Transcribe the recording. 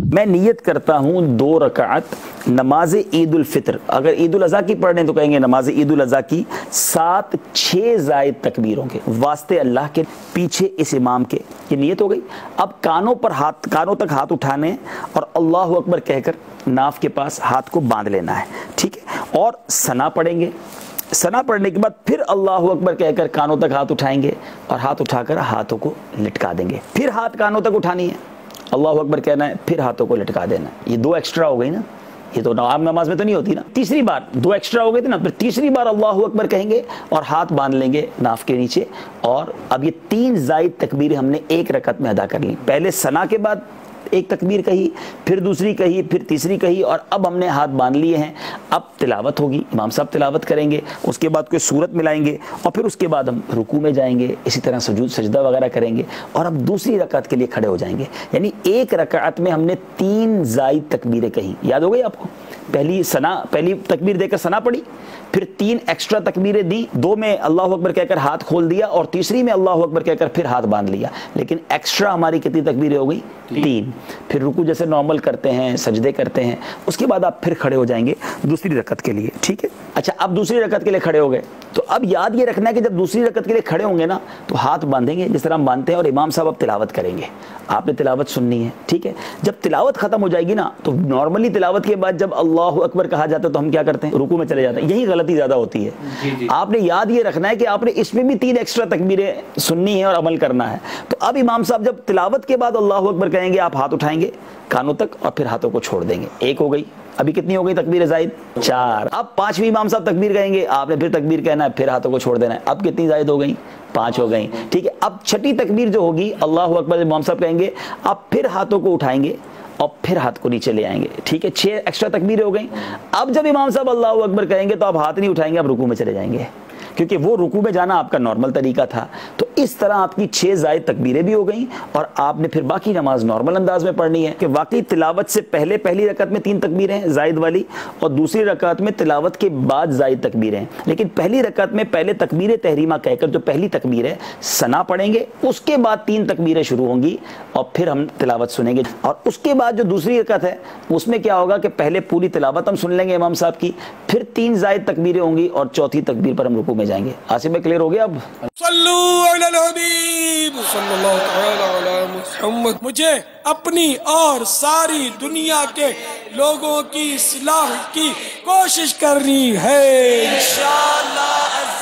میں نیت کرتا ہوں 2 رکعت نماز عید الفطر، اگر عید الاضحیٰ کی پڑھ رہے ہیں تو کہیں گے نماز عید الاضحیٰ کی 7-6 زائد تکبیروں کے واسطے اللہ کے، پیچھے اس امام کے، یہ نیت ہو گئی۔ اب کانوں تک ہاتھ اٹھانے اور اللہ اکبر کہہ کر ناف کے پاس ہاتھ کو باندھ لینا ہے، ٹھیک ہے، اور ثنا پڑھیں گے۔ ثنا پڑھنے کے بعد پھر اللہ اکبر کہہ کر کانوں تک ہاتھ اٹھائیں گے اور ہاتھ اٹھا کر ہاتھوں کو لٹکا دیں گے، پھر ہاتھ کانوں تک اٹھانی ہے، اللہ اکبر کہنا ہے، پھر ہاتھوں کو لٹکا دینا ہے۔ یہ 2 ایکسٹرا ہو گئی نا، یہ تو عام نماز میں تو نہیں ہوتی نا۔ تیسری بار 2 ایکسٹرا ہو گئے تھے نا، پھر تیسری بار اللہ اکبر کہیں گے اور ہاتھ باندھ لیں گے ناف کے نیچے، اور اب یہ 3 زائد تکبیریں ہم نے ایک رکعت میں ادا کر لی۔ پہلے ثنا کے بعد ایک تکبیر کہی، پھر دوسری کہی، پھر تیسری کہی، اور اب ہم نے ہاتھ باندھ لیے ہیں۔ اب تلاوت ہوگی، امام صاحب تلاوت کریں گے، اس کے بعد کوئی سورت ملائیں گے، اور پھر اس کے بعد ہم رکوع میں جائیں گے، اسی طرح سجدہ وغیرہ کریں گے، اور اب دوسری رکعت کے لیے کھڑے ہو جائیں گے۔ یعنی ایک رکعت میں ہم نے 3 زائد تکبیریں کہیں، یاد ہو گئی آپ کو؟ پہلی تکبیر دے کر ثنا پڑھی، پھر 3 ایکسٹرا تکبیریں دی، 2 میں اللہ اکبر کہہ کر ہاتھ کھول دیا، اور تیسری میں اللہ اکبر کہہ کر پھر ہاتھ باندھ لیا، لیکن ایکسٹرا ہماری کتنی تکبیریں ہو گئی؟ 3۔ پھر رکوع جیسے نارمل کرتے ہیں، سجدے کرتے ہیں، اس کے بعد آپ پھر کھڑے ہو جائیں گے دوسری رکعت کے لیے، ٹھیک ہے؟ اچھا، اب دوسری رکعت کے لیے کھڑے ہو گئے تو اب یاد یہ رکھنا ہے کہ جب دوسری رکعت کے لیے کھڑے ہوں گے نا تو ہاتھ باندھیں گے جس طرح ہم باندھتے ہیں، اور امام صاحب اب تلاوت کریں گے، آپ نے تلاوت سننی ہے، ٹھیک ہے؟ جب تلاوت ختم ہو جائے گی نا تو نارملی تلاوت کے بعد جب اللہ اکبر کہا جاتا ہے تو ہم کیا کرتے ہیں؟ رکوع میں چلے جاتے ہیں۔ یہی غلطی زیادہ ہوتی ہے۔ آپ نے یاد یہ رکھنا ہے کہ آپ نے اس میں بھی 3 ایکسٹرا تکبیریں سننی ہے اور عمل کرنا ہے۔ تو اب امام صاحب جب تلاوت کے بعد اللہ اکبر کہیں گے، آپ ہاتھ اٹھائیں گے کانوں تک اور پھر ہاتھوں کو چھوڑ دیں گے۔ 1 ہو گئی، ابھی کتنی ہو گئی تکبیر زائد؟ 4۔ اب 5ویں امام صاحب تکبیر کہیں گے، آپ نے پھر تکبیر کہنا ہے، پھر ہاتھوں کو چھوڑ دینا ہے۔ اب کتنی زائد ہو گئی؟ 5 ہو گئی، ٹھیک ہے؟ اب 6ٹھی تکبیر جو ہوگی، اللہ اکبر امام صاحب کہیں گے، آپ پھر ہاتھوں کو اٹھائیں گے اور پھر ہاتھ کو نیچے لے آئیں گے، ٹھیک ہے؟ 6 ایکسٹرا تکبیریں ہو گئیں۔ اب جب امام صاحب اللہ اکبر کہیں گے تو آپ ہاتھ نہیں اٹھائیں گے، آپ رکوع میں چلے جائیں گے، کیونکہ وہ رکوع میں جانا آپ کا نارمل طریقہ تھا۔ تو اس طرح آپ کی 6 زائد تکبیریں بھی ہو گئیں، اور آپ نے پھر باقی نماز نارمل انداز میں پڑھنی ہے کہ واقعی تلاوت سے پہلے پہلی رکعت میں 3 تکبیریں ہیں زائد والی، اور دوسری رکعت میں تلاوت کے بعد زائد تکبیریں ہیں، لیکن پہلی رکعت میں پہلے تکبیر تحریمہ کہہ کر جو پہلی تکبیر ہے ثنا پڑھیں گے، اس کے بعد 3 تکبیریں شروع ہوں گی، اور پھر ہم تلاوت سنیں گے، اور اس کے بعد جو دوسری رکعت ہے اس میں کیا ہوگا کہ پہلے پوری تلاوت ہم سن لیں گے امام صاحب کی، پھر 3 زائد تکبیریں ہوں گی، اور چوتھی تکبیر پر ہم رکوع میں جائیں گے۔ آصف میں کلیئر ہو گیا؟ اب صلو علی الحبیب صلی اللہ تعالی علی محمد۔ مجھے اپنی اور ساری دنیا کے لوگوں کی اصلاح کی کوشش کرنی ہے انشاءاللہ۔